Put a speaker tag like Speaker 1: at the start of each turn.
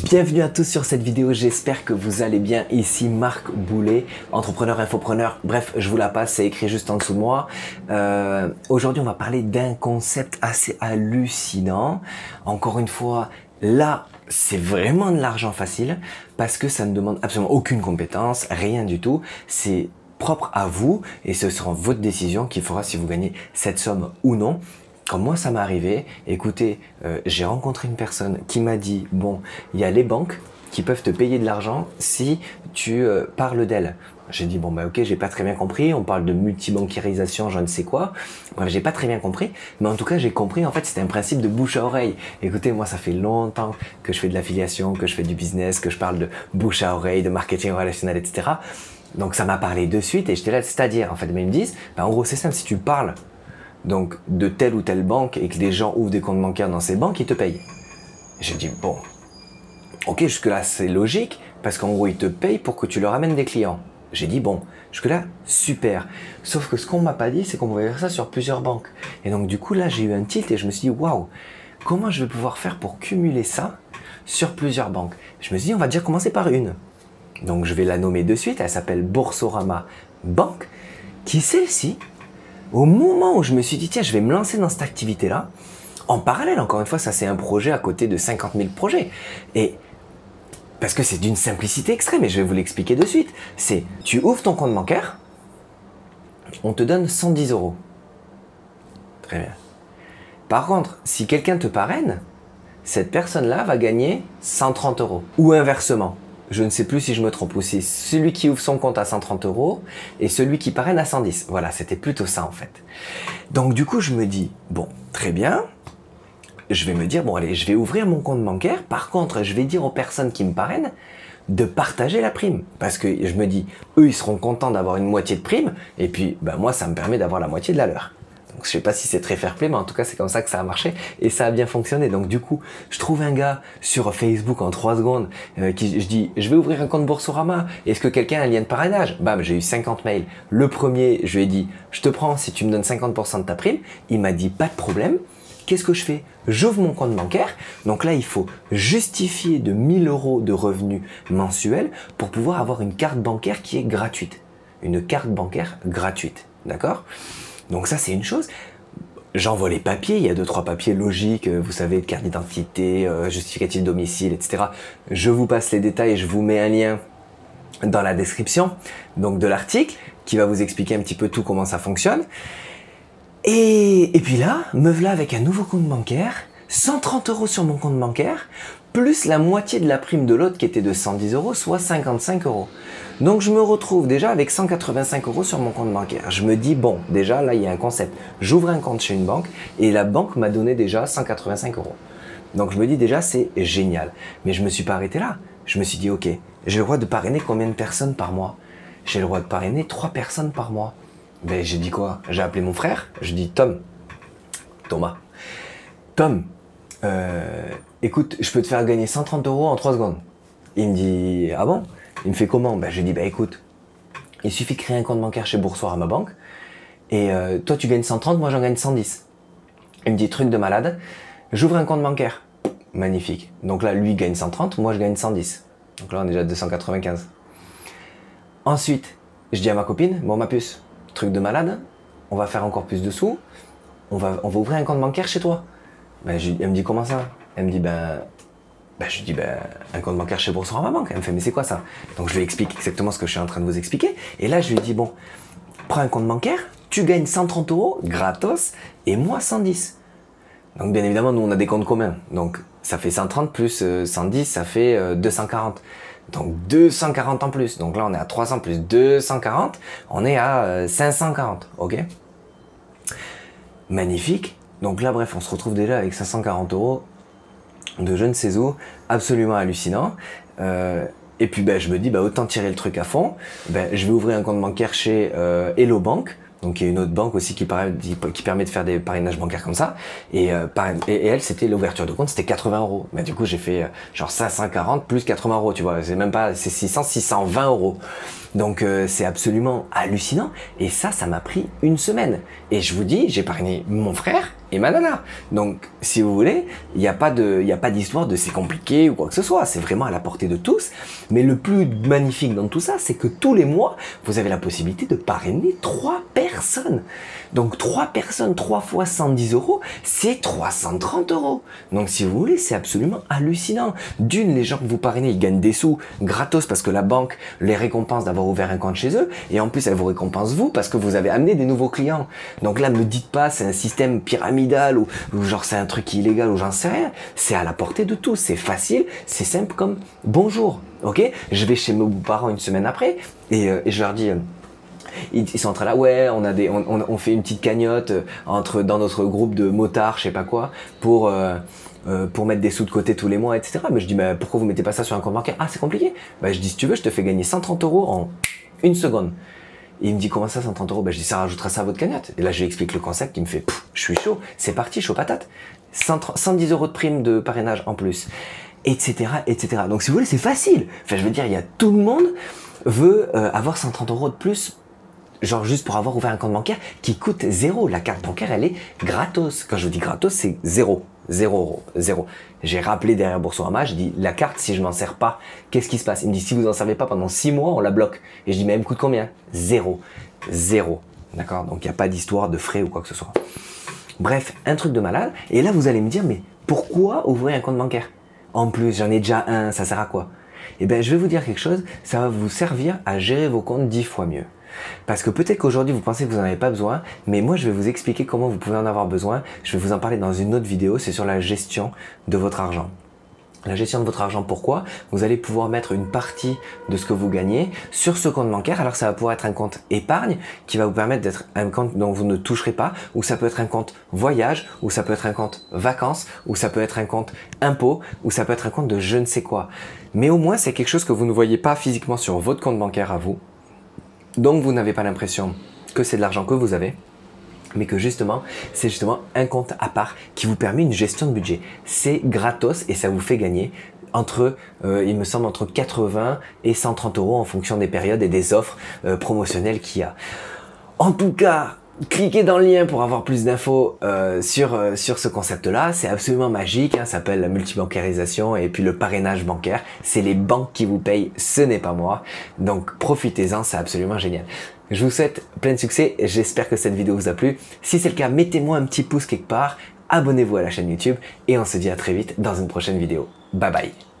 Speaker 1: Bienvenue à tous sur cette vidéo, j'espère que vous allez bien. Ici Marc Boulet, entrepreneur, infopreneur, bref, je vous la passe, c'est écrit juste en dessous de moi. Aujourd'hui, on va parler d'un concept assez hallucinant. Encore une fois, là, c'est vraiment de l'argent facile parce que ça ne demande absolument aucune compétence, rien du tout. C'est propre à vous et ce sera votre décision qui fera si vous gagnez cette somme ou non. Comme moi ça m'est arrivé, écoutez, j'ai rencontré une personne qui m'a dit, bon, il y a les banques qui peuvent te payer de l'argent si tu parles d'elles. J'ai dit, bon bah ok, j'ai pas très bien compris, on parle de multibancarisation, je ne sais quoi. Bref, j'ai pas très bien compris, mais en tout cas j'ai compris, en fait c'était un principe de bouche à oreille. Écoutez, moi ça fait longtemps que je fais de l'affiliation, que je fais du business, que je parle de bouche à oreille, de marketing relationnel, etc. Donc ça m'a parlé de suite et j'étais là, c'est-à-dire, en fait, mais ils me disent, bah, en gros c'est simple, si tu parles donc de telle ou telle banque et que les gens ouvrent des comptes bancaires dans ces banques, ils te payent. J'ai dit bon, ok, jusque là c'est logique parce qu'en gros ils te payent pour que tu leur amènes des clients. J'ai dit bon, jusque là super. Sauf que ce qu'on m'a pas dit, c'est qu'on pouvait faire ça sur plusieurs banques. Et donc du coup là j'ai eu un tilt et je me suis dit waouh, comment je vais pouvoir faire pour cumuler ça sur plusieurs banques. Je me suis dit on va déjà commencer par une. Donc je vais la nommer de suite. Elle s'appelle Boursorama Banque, qui celle-ci, au moment où je me suis dit, tiens, je vais me lancer dans cette activité-là, en parallèle, encore une fois, ça c'est un projet à côté de 50 000 projets. Et parce que c'est d'une simplicité extrême, et je vais vous l'expliquer de suite. C'est, tu ouvres ton compte bancaire, on te donne 110 €. Très bien. Par contre, si quelqu'un te parraine, cette personne-là va gagner 130 €. Ou inversement. Je ne sais plus si je me trompe, ou si celui qui ouvre son compte à 130 € et celui qui parraine à 110. Voilà, c'était plutôt ça en fait. Donc du coup, je me dis, bon, très bien, je vais me dire, bon allez, je vais ouvrir mon compte bancaire. Par contre, je vais dire aux personnes qui me parrainent de partager la prime. Parce que je me dis, eux, ils seront contents d'avoir une moitié de prime, et puis ben, moi, ça me permet d'avoir la moitié de la leur. Donc, je sais pas si c'est très fair play, mais en tout cas, c'est comme ça que ça a marché et ça a bien fonctionné. Donc, du coup, je trouve un gars sur Facebook en 3 secondes je dis, je vais ouvrir un compte Boursorama. Est-ce que quelqu'un a un lien de parrainage? Bam, j'ai eu 50 mails. Le premier, je lui ai dit, je te prends si tu me donnes 50% de ta prime. Il m'a dit, pas de problème. Qu'est-ce que je fais? J'ouvre mon compte bancaire. Donc là, il faut justifier de 1 000 € de revenus mensuels pour pouvoir avoir une carte bancaire qui est gratuite. Une carte bancaire gratuite. D'accord? Donc ça, c'est une chose. J'envoie les papiers, il y a 2-3 papiers logiques, vous savez, carte d'identité, justificatif de domicile, etc. Je vous passe les détails, je vous mets un lien dans la description donc de l'article qui va vous expliquer un petit peu tout comment ça fonctionne. Et puis là, me voilà avec un nouveau compte bancaire, 130 € sur mon compte bancaire, plus la moitié de la prime de l'autre qui était de 110 €, soit 55 €. Donc je me retrouve déjà avec 185 € sur mon compte bancaire. Je me dis, bon, déjà là il y a un concept. J'ouvre un compte chez une banque et la banque m'a donné déjà 185 €. Donc je me dis déjà c'est génial. Mais je me suis pas arrêté là. Je me suis dit, ok, j'ai le droit de parrainer combien de personnes par mois? J'ai le droit de parrainer 3 personnes par mois. Ben j'ai dit quoi? J'ai appelé mon frère, je dis Thomas, écoute, je peux te faire gagner 130 € en 3 secondes. Il me dit, ah bon? Il me fait comment? Ben, je lui dis, bah écoute, il suffit de créer un compte bancaire chez Boursorama Banque et toi tu gagnes 130, moi j'en gagne 110. Il me dit, truc de malade, j'ouvre un compte bancaire. Magnifique. Donc là, lui il gagne 130, moi je gagne 110. Donc là on est déjà à 295. Ensuite, je dis à ma copine, bon ma puce, truc de malade, on va faire encore plus de sous, on va ouvrir un compte bancaire chez toi. Ben, elle me dit, comment ça? Elle me dit, je lui dis, un compte bancaire chez Boursorama Banque. Elle me fait, mais c'est quoi ça? Donc je lui explique exactement ce que je suis en train de vous expliquer. Et là, je lui dis, bon, prends un compte bancaire, tu gagnes 130 € gratos et moi 110. Donc bien évidemment, nous on a des comptes communs. Donc ça fait 130 plus 110, ça fait 240. Donc 240 en plus. Donc là, on est à 300 plus 240, on est à 540. Ok? Magnifique. Donc là, bref, on se retrouve déjà avec 540 € de je ne sais où, absolument hallucinant. Et puis je me dis, autant tirer le truc à fond. Je vais ouvrir un compte bancaire chez Hello Bank, donc il y a une autre banque aussi qui permet de faire des parrainages bancaires comme ça. Et elle, c'était l'ouverture de compte, c'était 80 €. Mais du coup, j'ai fait genre 540 plus 80 €, tu vois. C'est même pas, c'est 620 €. Donc c'est absolument hallucinant. Et ça m'a pris une semaine. Et je vous dis, j'ai parrainé mon frère et manana. Donc, si vous voulez, il n'y a pas d'histoire de c'est compliqué ou quoi que ce soit. C'est vraiment à la portée de tous. Mais le plus magnifique dans tout ça, c'est que tous les mois, vous avez la possibilité de parrainer 3 personnes. Donc, 3 personnes, 3 fois 110 euros, c'est 330 euros. Donc, si vous voulez, c'est absolument hallucinant. D'une, les gens que vous parrainez, ils gagnent des sous gratos parce que la banque les récompense d'avoir ouvert un compte chez eux. Et en plus, elle vous récompense vous parce que vous avez amené des nouveaux clients. Donc là, me dites pas c'est un système pyramidal ou genre c'est un truc illégal ou j'en sais rien. C'est à la portée de tous. C'est facile, c'est simple comme bonjour. Ok, je vais chez mes parents une semaine après et je leur dis... Ils sont en train là, ouais, on fait une petite cagnotte dans notre groupe de motards, je sais pas quoi, pour mettre des sous de côté tous les mois, etc. Mais je dis, mais pourquoi vous mettez pas ça sur un compte bancaire? Ah, c'est compliqué. Bah, je dis, si tu veux, je te fais gagner 130 euros en 1 seconde. Et il me dit, comment ça, 130 euros? Bah, je dis, ça rajoutera ça à votre cagnotte. Et là, je lui explique le concept, il me fait, je suis chaud, c'est parti, chaud patate. 110 euros de prime de parrainage en plus, etc., etc. Donc, si vous voulez, c'est facile. Enfin, je veux dire, tout le monde veut avoir 130 euros de plus, genre juste pour avoir ouvert un compte bancaire qui coûte 0. La carte bancaire, elle est gratos. Quand je dis gratos, c'est 0. 0 euros. 0. J'ai rappelé derrière Boursorama, j'ai dit, la carte, si je m'en sers pas, qu'est-ce qui se passe? Il me dit, si vous en servez pas pendant 6 mois, on la bloque. Et je dis, mais elle me coûte combien? 0. 0. D'accord? Donc, il n'y a pas d'histoire de frais ou quoi que ce soit. Bref, un truc de malade. Et là, vous allez me dire, mais pourquoi ouvrir un compte bancaire? En plus, j'en ai déjà un, ça sert à quoi? Eh bien, je vais vous dire quelque chose, ça va vous servir à gérer vos comptes 10 fois mieux. Parce que peut-être qu'aujourd'hui vous pensez que vous n'en avez pas besoin, mais moi je vais vous expliquer comment vous pouvez en avoir besoin. Je vais vous en parler dans une autre vidéo, c'est sur la gestion de votre argent. La gestion de votre argent, pourquoi? Vous allez pouvoir mettre une partie de ce que vous gagnez sur ce compte bancaire. Alors ça va pouvoir être un compte épargne qui va vous permettre d'être un compte dont vous ne toucherez pas, ou ça peut être un compte voyage, ou ça peut être un compte vacances, ou ça peut être un compte impôt, ou ça peut être un compte de je ne sais quoi. Mais au moins c'est quelque chose que vous ne voyez pas physiquement sur votre compte bancaire à vous. Donc vous n'avez pas l'impression que c'est de l'argent que vous avez, mais que justement, c'est justement un compte à part qui vous permet une gestion de budget. C'est gratos et ça vous fait gagner entre, il me semble, entre 80 et 130 euros en fonction des périodes et des offres promotionnelles qu'il y a. En tout cas, cliquez dans le lien pour avoir plus d'infos sur ce concept-là. C'est absolument magique, hein, ça s'appelle la multibancarisation et puis le parrainage bancaire. C'est les banques qui vous payent, ce n'est pas moi. Donc profitez-en, c'est absolument génial. Je vous souhaite plein de succès, j'espère que cette vidéo vous a plu. Si c'est le cas, mettez-moi un petit pouce quelque part, abonnez-vous à la chaîne YouTube et on se dit à très vite dans une prochaine vidéo. Bye bye.